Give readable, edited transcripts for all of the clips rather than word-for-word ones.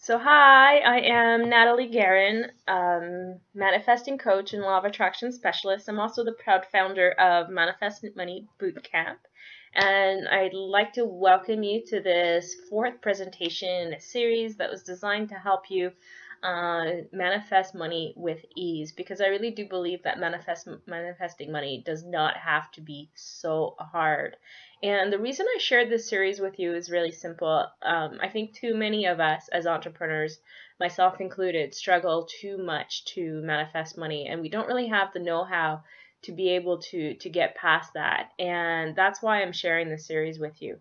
Hi, I am Nathalie Guerin, manifesting coach and law of attraction specialist. I'm also the proud founder of Manifest Money Bootcamp, and I'd like to welcome you to this fourth presentation in a series that was designed to help you manifest money with ease, because I really do believe that manifesting money does not have to be so hard. And the reason I shared this series with you is really simple. I think too many of us as entrepreneurs, myself included, struggle too much to manifest money, and we don't really have the know-how to be able to get past that. And that's why I'm sharing this series with you.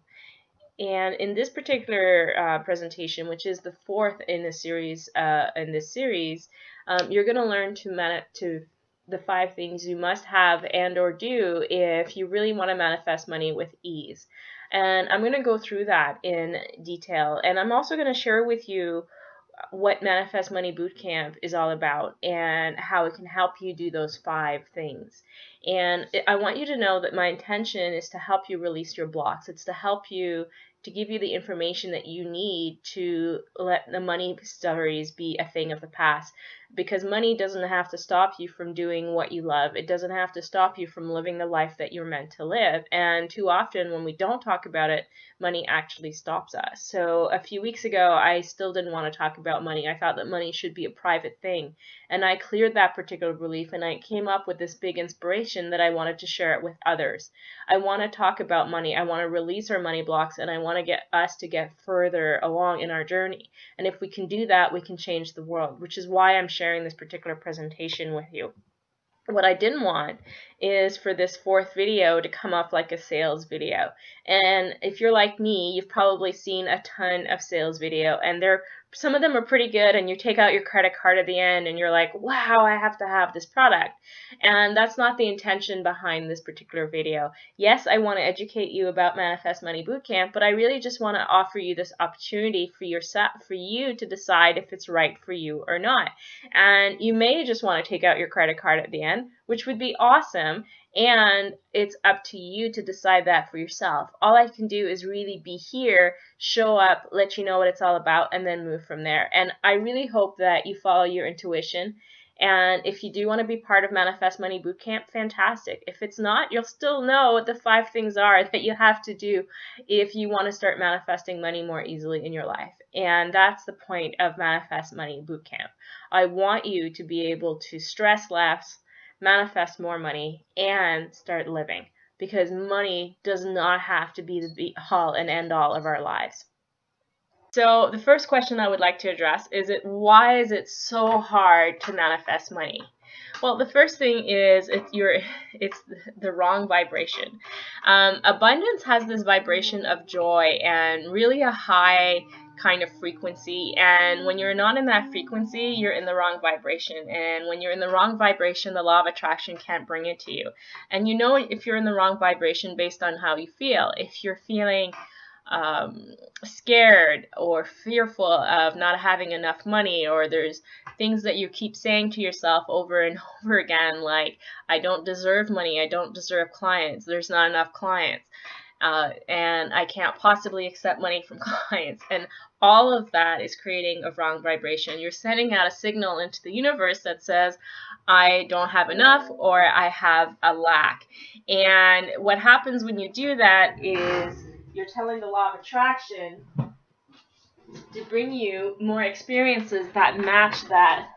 And in this particular presentation, which is the fourth in this series, you're going to learn to the 5 things you must have and or do if you really want to manifest money with ease. And I'm going to go through that in detail. And I'm also going to share with you what Manifest Money Bootcamp is all about and how it can help you do those 5 things. And I want you to know that my intention is to help you release your blocks. It's to help you, to give you the information that you need to let the money stories be a thing of the past. Because money doesn't have to stop you from doing what you love. It doesn't have to stop you from living the life that you're meant to live. And too often when we don't talk about it, money actually stops us. So a few weeks ago, I still didn't want to talk about money. I thought that money should be a private thing. And I cleared that particular belief, and I came up with this big inspiration that I wanted to share it with others. I want to talk about money. I want to release our money blocks, and I want to get us to get further along in our journey. And if we can do that, we can change the world, which is why I'm sharing this particular presentation with you. What I didn't want is for this fourth video to come off like a sales video. And if you're like me, you've probably seen a ton of sales video, and some of them are pretty good, and you take out your credit card at the end and you're like, wow, I have to have this product. And that's not the intention behind this particular video. Yes, I want to educate you about Manifest Money Bootcamp, but I really just want to offer you this opportunity for you to decide if it's right for you or not. And you may just want to take out your credit card at the end, which would be awesome. And it's up to you to decide that for yourself. All I can do is really be here, show up, let you know what it's all about, and then move from there. And I really hope that you follow your intuition. And if you do want to be part of Manifest Money Bootcamp, fantastic. If it's not, you'll still know what the 5 things are that you have to do if you want to start manifesting money more easily in your life. And that's the point of Manifest Money Bootcamp. I want you to be able to stress less, manifest more money, and start living, because money does not have to be the be-all and end-all of our lives. So the first question I would like to address is why is it so hard to manifest money? Well, the first thing is it's the wrong vibration. Abundance has this vibration of joy and really a high kind of frequency, and when you're not in that frequency, you're in the wrong vibration. And when you're in the wrong vibration, the law of attraction can't bring it to you. And you know if you're in the wrong vibration based on how you feel. If you're feeling scared or fearful of not having enough money, or there's things that you keep saying to yourself over and over again, like, I don't deserve money, I don't deserve clients, there's not enough clients, and I can't possibly accept money from clients, and all of that is creating a wrong vibration. You're sending out a signal into the universe that says, I don't have enough, or I have a lack. And what happens when you do that is you're telling the law of attraction to bring you more experiences that match that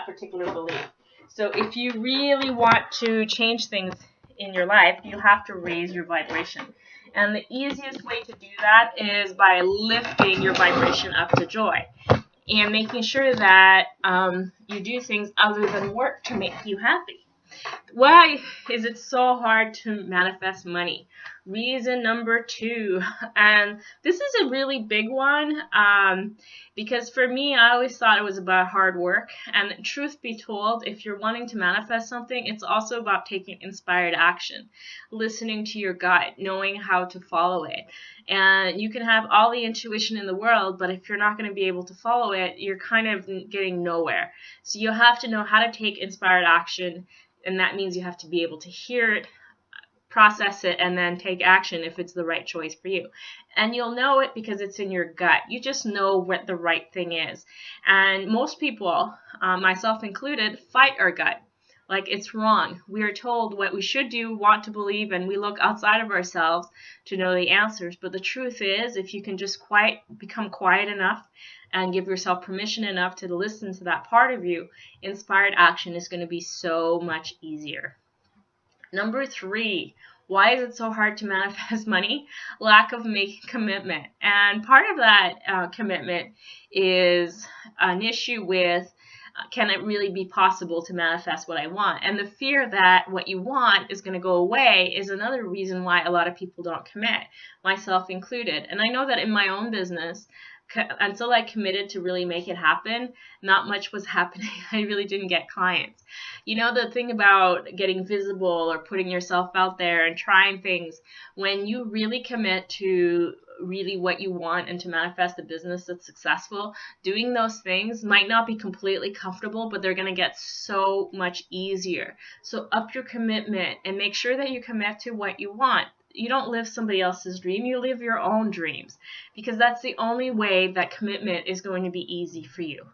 particular belief. So if you really want to change things in your life, you have to raise your vibration. And the easiest way to do that is by lifting your vibration up to joy and making sure that you do things other than work to make you happy. Why is it so hard to manifest money? Reason number 2, and this is a really big one, because for me, I always thought it was about hard work. And truth be told, if you're wanting to manifest something, it's also about taking inspired action, listening to your gut, knowing how to follow it. And you can have all the intuition in the world, but if you're not going to be able to follow it, you're kind of getting nowhere. So you have to know how to take inspired action. And that means you have to be able to hear it, process it, and then take action if it's the right choice for you. And you'll know it because it's in your gut. You just know what the right thing is. And most people, myself included, fight our gut. Like it's wrong. We are told what we should do, want to believe, and we look outside of ourselves to know the answers. But the truth is, if you can just become quiet enough and give yourself permission enough to listen to that part of you, inspired action is going to be so much easier. Number 3, why is it so hard to manifest money? Lack of making commitment. And part of that commitment is an issue with, can it really be possible to manifest what I want? And the fear that what you want is going to go away is another reason why a lot of people don't commit, myself included. And I know that in my own business, until I committed to really make it happen, not much was happening. I really didn't get clients. You know, the thing about getting visible or putting yourself out there and trying things, when you really commit to really what you want and to manifest a business that's successful, doing those things might not be completely comfortable, but they're going to get so much easier. So up your commitment and make sure that you commit to what you want. You don't live somebody else's dream, you live your own dreams, because that's the only way that commitment is going to be easy for you.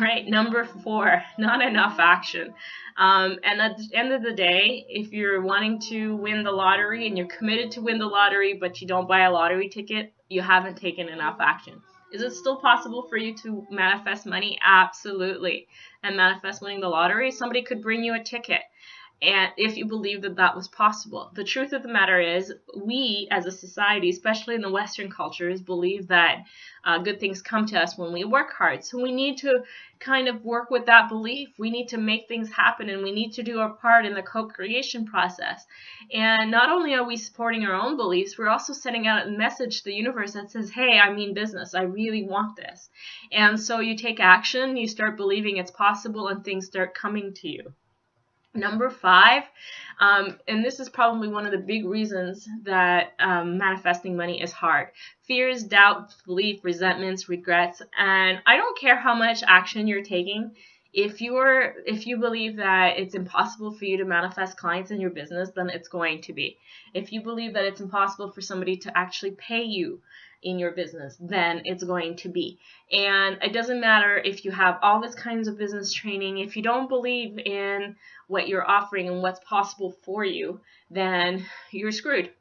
Right, number 4, not enough action. And at the end of the day, if you're wanting to win the lottery and you're committed to win the lottery, but you don't buy a lottery ticket, you haven't taken enough action. Is it still possible for you to manifest money? Absolutely. And manifest winning the lottery, somebody could bring you a ticket. And if you believe that that was possible. The truth of the matter is, we as a society, especially in the Western cultures, believe that good things come to us when we work hard. So we need to kind of work with that belief. We need to make things happen, and we need to do our part in the co-creation process. And not only are we supporting our own beliefs, we're also sending out a message to the universe that says, hey, I mean business. I really want this. And so you take action, you start believing it's possible, and things start coming to you. Number 5, and this is probably one of the big reasons that manifesting money is hard. Fears, doubt, belief, resentments, regrets, and I don't care how much action you're taking. If you believe that it's impossible for you to manifest clients in your business, then it's going to be. If you believe that it's impossible for somebody to actually pay you in your business, then it's going to be. And it doesn't matter if you have all this kinds of business training. If you don't believe in what you're offering and what's possible for you, then you're screwed.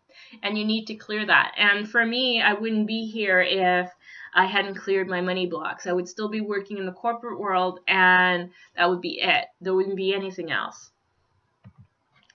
And you need to clear that. And for me, I wouldn't be here if I hadn't cleared my money blocks. I would still be working in the corporate world, and that would be it. There wouldn't be anything else.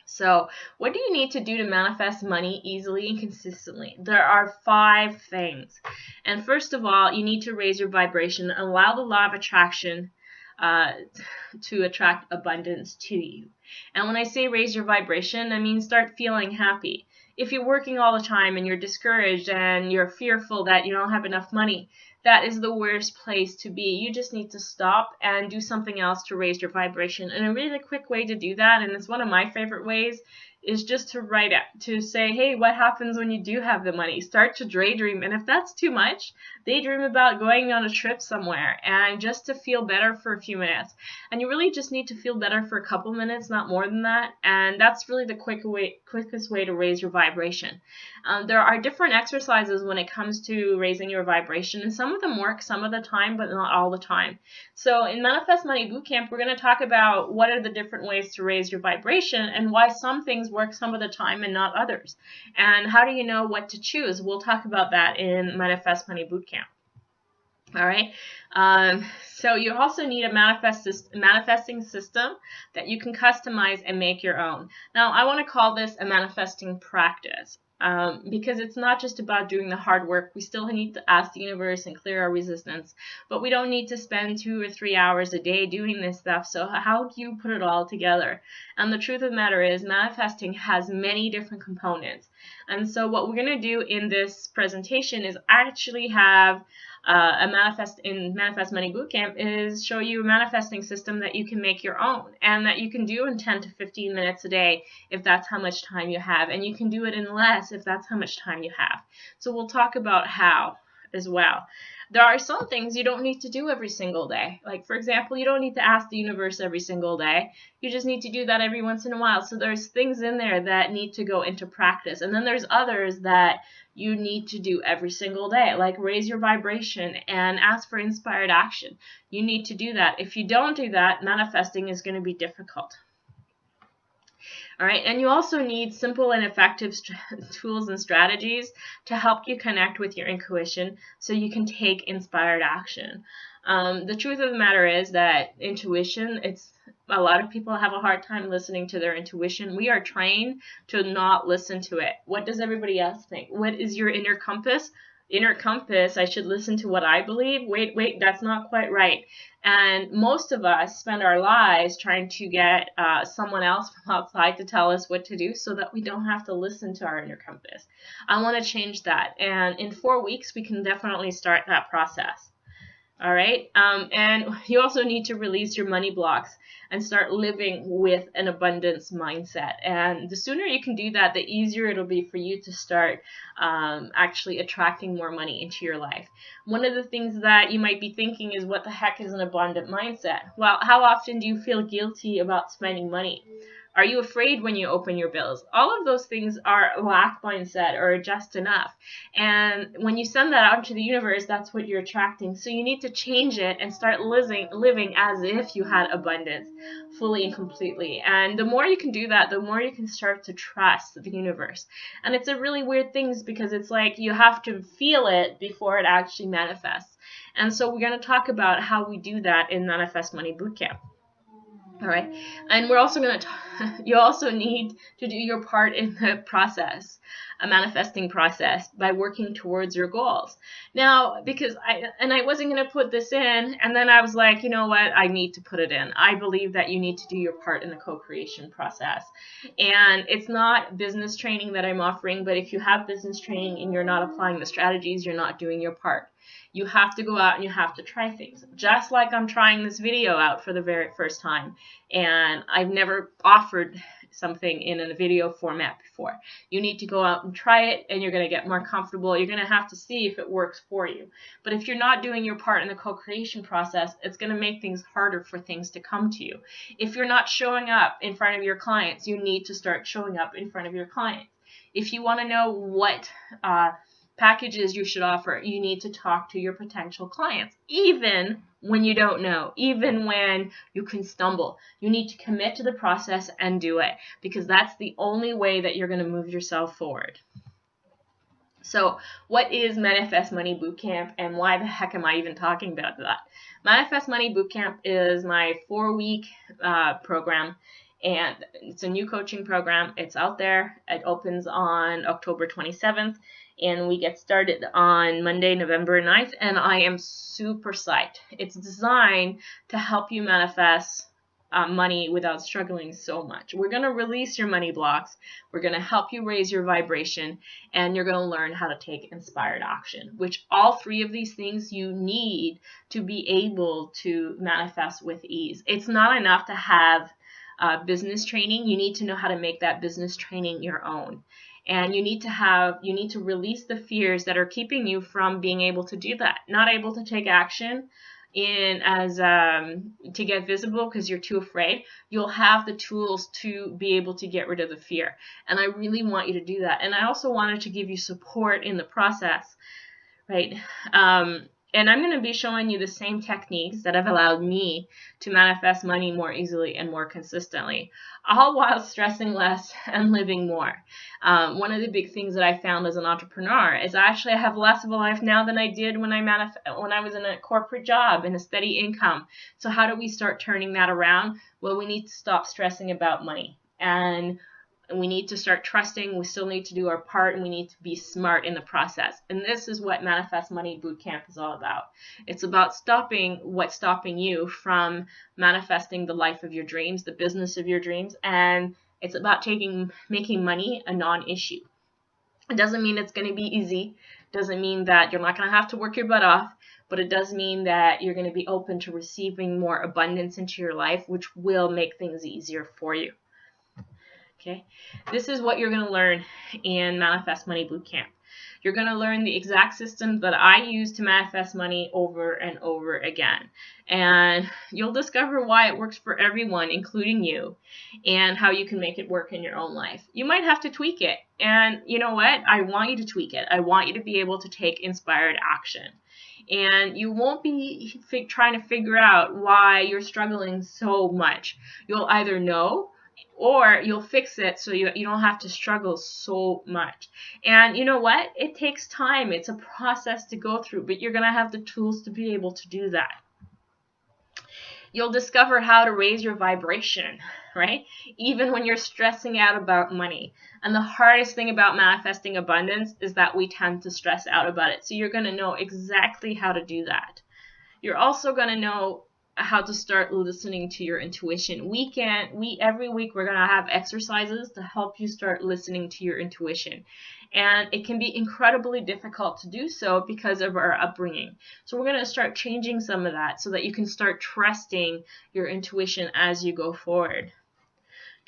So what do you need to do to manifest money easily and consistently? There are 5 things. And first of all, you need to raise your vibration and allow the law of attraction to attract abundance to you. And when I say raise your vibration, I mean start feeling happy. If you're working all the time and you're discouraged and you're fearful that you don't have enough money, that is the worst place to be. You just need to stop and do something else to raise your vibration. And a really quick way to do that, and it's one of my favorite ways, is just to write it, to say, hey, what happens when you do have the money? Start to daydream. And if that's too much, daydream about going on a trip somewhere and just to feel better for a few minutes. And you really just need to feel better for a couple minutes, not more than that. And that's really the quickest way to raise your vibration. There are different exercises when it comes to raising your vibration, and some of them work some of the time, but not all the time. So in Manifest Money Bootcamp, we're going to talk about what are the different ways to raise your vibration and why some things work some of the time and not others. And how do you know what to choose? We'll talk about that in Manifest Money Bootcamp. All right. So you also need a manifesting system that you can customize and make your own. Now, I want to call this a manifesting practice. Because it's not just about doing the hard work. We still need to ask the universe and clear our resistance, but we don't need to spend 2 or 3 hours a day doing this stuff. So how do you put it all together? And the truth of the matter is, manifesting has many different components. And so what we're going to do in this presentation is actually have Manifest Money Bootcamp is show you a manifesting system that you can make your own and that you can do in 10 to 15 minutes a day if that's how much time you have, and you can do it in less if that's how much time you have. So we'll talk about how as well. There are some things you don't need to do every single day. Like, for example, you don't need to ask the universe every single day. You just need to do that every once in a while. So there's things in there that need to go into practice. And then there's others that you need to do every single day, like raise your vibration and ask for inspired action. You need to do that. If you don't do that, manifesting is going to be difficult. All right, and you also need simple and effective tools and strategies to help you connect with your intuition so you can take inspired action. The truth of the matter is that intuition, a lot of people have a hard time listening to their intuition. We are trained to not listen to it. What does everybody else think? What is your inner compass? Inner compass, I should listen to what I believe. Wait, that's not quite right. And most of us spend our lives trying to get someone else from outside to tell us what to do so that we don't have to listen to our inner compass. I want to change that. And in 4 weeks, we can definitely start that process. All right. And you also need to release your money blocks and start living with an abundance mindset. And the sooner you can do that, the easier it'll be for you to start actually attracting more money into your life. One of the things that you might be thinking is, what the heck is an abundant mindset? Well, how often do you feel guilty about spending money? Are you afraid when you open your bills? All of those things are lack mindset or just enough. And when you send that out into the universe, that's what you're attracting. So you need to change it and start living as if you had abundance, fully and completely. And the more you can do that, the more you can start to trust the universe. And it's a really weird thing because it's like you have to feel it before it actually manifests. And so we're going to talk about how we do that in Manifest Money Bootcamp. All right, and we're also going to you also need to do your part in the process, a manifesting process, by working towards your goals. Now, because I wasn't going to put this in, and then I was like, you know what, I need to put it in. I believe that you need to do your part in the co-creation process. And it's not business training that I'm offering, but if you have business training and you're not applying the strategies, you're not doing your part. You have to go out and you have to try things. Just like I'm trying this video out for the very first time. And I've never offered something in a video format before. You need to go out and try it, and you're going to get more comfortable. You're going to have to see if it works for you. But if you're not doing your part in the co-creation process, it's going to make things harder for things to come to you. If you're not showing up in front of your clients, you need to start showing up in front of your clients. If you want to know what packages you should offer, you need to talk to your potential clients, even when you don't know, even when you can stumble. You need to commit to the process and do it, because that's the only way that you're going to move yourself forward. So what is Manifest Money Bootcamp, and why the heck am I even talking about that? Manifest Money Bootcamp is my 4-week program, and it's a new coaching program. It's out there. It opens on October 27th. And we get started on Monday, November 9th, and I am super psyched. It's designed to help you manifest money without struggling so much. We're going to release your money blocks. We're going to help you raise your vibration, and you're going to learn how to take inspired action, which all 3 of these things you need to be able to manifest with ease. It's not enough to have business training. You need to know how to make that business training your own. And you need to release the fears that are keeping you from being able to do that. Not able to take action to get visible because you're too afraid. You'll have the tools to be able to get rid of the fear. And I really want you to do that. And I also wanted to give you support in the process, right? And I'm going to be showing you the same techniques that have allowed me to manifest money more easily and more consistently, all while stressing less and living more. One of the big things that I found as an entrepreneur is actually I have less of a life now than I did when I was in a corporate job and a steady income. So how do we start turning that around? Well, we need to stop stressing about money, and we need to start trusting. We still need to do our part, and we need to be smart in the process. And this is what Manifest Money Bootcamp is all about. It's about stopping what's stopping you from manifesting the life of your dreams, the business of your dreams, and it's about making money a non-issue. It doesn't mean it's going to be easy. It doesn't mean that you're not going to have to work your butt off, but it does mean that you're going to be open to receiving more abundance into your life, which will make things easier for you. Okay, this is what you're going to learn in Manifest Money Bootcamp. You're going to learn the exact systems that I use to manifest money over and over again. And you'll discover why it works for everyone, including you, and how you can make it work in your own life. You might have to tweak it. And you know what? I want you to tweak it. I want you to be able to take inspired action. And you won't be trying to figure out why you're struggling so much. You'll either know, or you'll fix it so you don't have to struggle so much. And you know what? It takes time. It's a process to go through, but you're going to have the tools to be able to do that. You'll discover how to raise your vibration, right? Even when you're stressing out about money. And the hardest thing about manifesting abundance is that we tend to stress out about it. So you're going to know exactly how to do that. You're also going to know how to start listening to your intuition. Every week we're going to have exercises to help you start listening to your intuition. And it can be incredibly difficult to do so because of our upbringing. So we're going to start changing some of that so that you can start trusting your intuition as you go forward.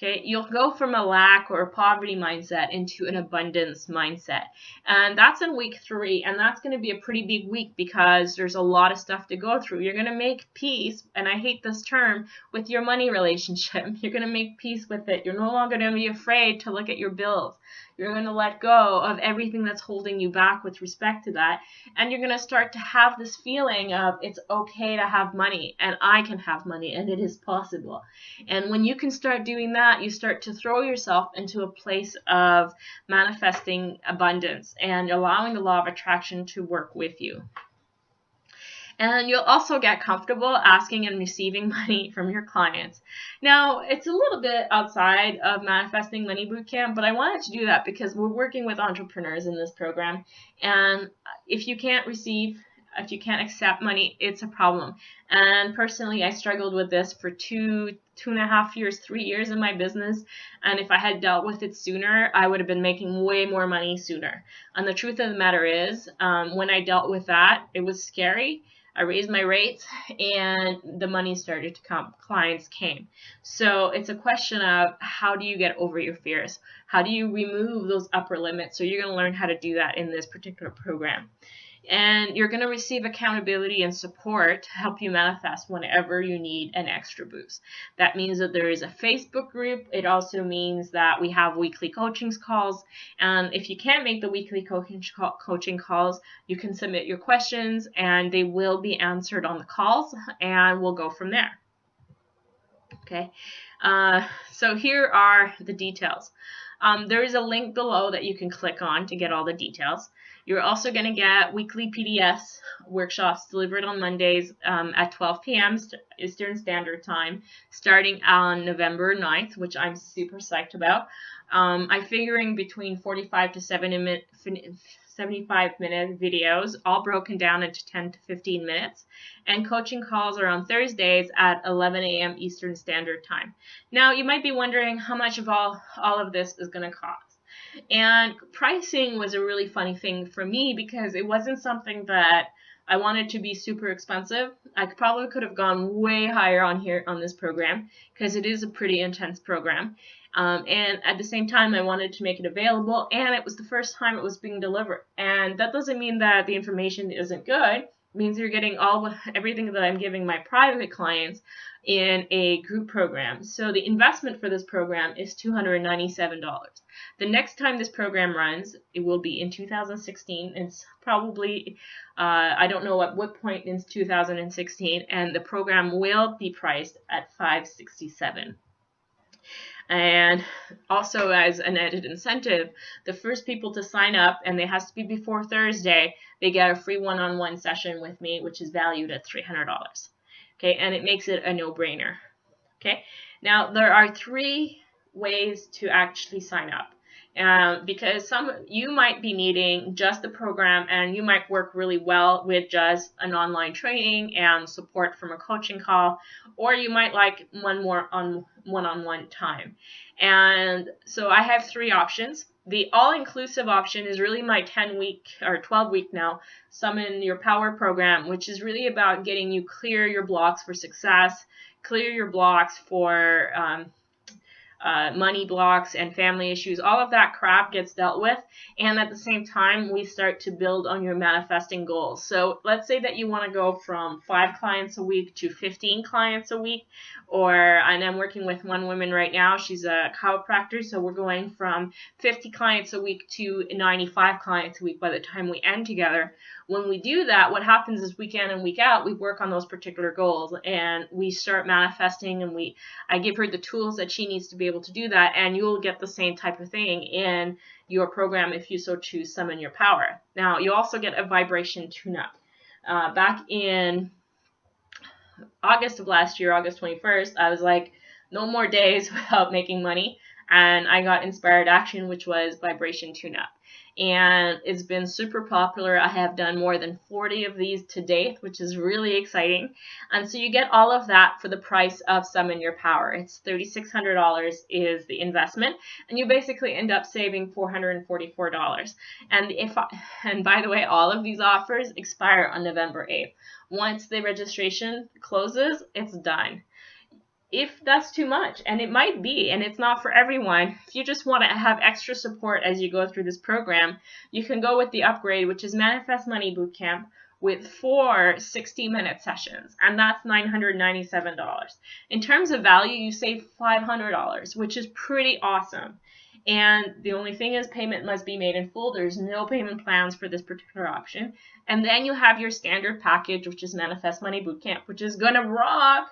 Okay, you'll go from a lack or a poverty mindset into an abundance mindset. And that's in week 3. And that's going to be a pretty big week because there's a lot of stuff to go through. You're going to make peace, and I hate this term, with your money relationship. You're going to make peace with it. You're no longer going to be afraid to look at your bills. You're going to let go of everything that's holding you back with respect to that. And you're going to start to have this feeling of it's okay to have money, and I can have money, and it is possible. And when you can start doing that, you start to throw yourself into a place of manifesting abundance and allowing the law of attraction to work with you. And you'll also get comfortable asking and receiving money from your clients. Now, it's a little bit outside of Manifesting Money Bootcamp, but I wanted to do that because we're working with entrepreneurs in this program. And if you can't accept money, it's a problem. And personally, I struggled with this for 2.5 years, 3 years in my business. And if I had dealt with it sooner, I would have been making way more money sooner. And the truth of the matter is, when I dealt with that, it was scary. I raised my rates and the money started to come. Clients came. So it's a question of how do you get over your fears? How do you remove those upper limits? So you're going to learn how to do that in this particular program. And you're going to receive accountability and support to help you manifest whenever you need an extra boost. That means that there is a Facebook group. It also means that we have weekly coaching calls. And if you can't make the weekly coaching calls, you can submit your questions and they will be answered on the calls, and we'll go from there. Okay, so here are the details. There is a link below that you can click on to get all the details. You're also going to get weekly PDFs workshops delivered on Mondays at 12 p.m. Eastern Standard Time, starting on November 9th, which I'm super psyched about. I'm figuring between 45 to 75-minute videos, all broken down into 10 to 15 minutes. And coaching calls are on Thursdays at 11 a.m. Eastern Standard Time. Now, you might be wondering how much of all of this is going to cost. And pricing was a really funny thing for me because it wasn't something that I wanted to be super expensive. I probably could have gone way higher on this program because it is a pretty intense program. And at the same time, I wanted to make it available, and it was the first time it was being delivered. And that doesn't mean that the information isn't good. It means you're getting everything that I'm giving my private clients in a group program. So the investment for this program is $297. The next time this program runs, it will be in 2016. It's probably, I don't know at what point in 2016, and the program will be priced at $567. And also, as an added incentive, the first people to sign up, and it has to be before Thursday, they get a free one-on-one session with me, which is valued at $300. Okay, and it makes it a no-brainer. Okay, now there are 3 ways to actually sign up. Because you might be needing just the program, and you might work really well with just an online training and support from a coaching call, or you might like one more on one-on-one time. And so I have 3 options. The all-inclusive option is really my 10-week or 12-week now Summon Your Power program, which is really about getting you clear your blocks for success, clear your blocks for money blocks and family issues. All of that crap gets dealt with, and at the same time, we start to build on your manifesting goals. So let's say that you want to go from 5 clients a week to 15 clients a week, and I'm working with one woman right now. She's a chiropractor, so we're going from 50 clients a week to 95 clients a week by the time we end together. When we do that, what happens is week in and week out, we work on those particular goals and we start manifesting, and I give her the tools that she needs to be able to do that, and you'll get the same type of thing in your program if you so choose Summon Your Power. Now, you also get a vibration tune-up. Back in August of last year, August 21st, I was like, no more days without making money, and I got Inspired Action, which was vibration tune-up. And it's been super popular. I have done more than 40 of these to date, which is really exciting. And so you get all of that for the price of Summon Your Power. It's $3,600 is the investment, and you basically end up saving $444. And by the way, all of these offers expire on November 8th. Once the registration closes, it's done. If that's too much, and it might be, and it's not for everyone, if you just want to have extra support as you go through this program, you can go with the upgrade, which is Manifest Money Bootcamp, with 4 60-minute sessions, and that's $997. In terms of value, you save $500, which is pretty awesome. And the only thing is, payment must be made in full. There's no payment plans for this particular option. And then you have your standard package, which is Manifest Money Bootcamp, which is gonna rock,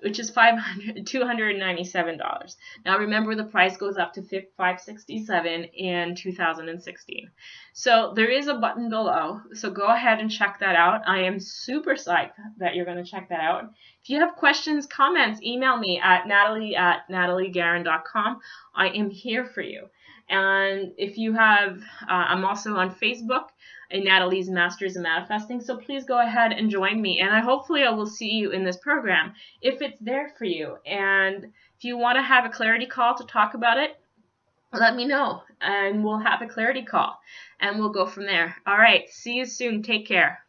which is $297. Now remember, the price goes up to $567 in 2016. So there is a button below, so go ahead and check that out. I am super psyched that you're going to check that out. If you have questions, comments, email me at Nathalie@NatalieGarin.com. I am here for you. And if you have, I'm also on Facebook, Nathalie's Masters in Manifesting, so please go ahead and join me, and hopefully I will see you in this program if it's there for you. And if you want to have a clarity call to talk about it, let me know, and we'll have a clarity call, and we'll go from there. All right, see you soon. Take care.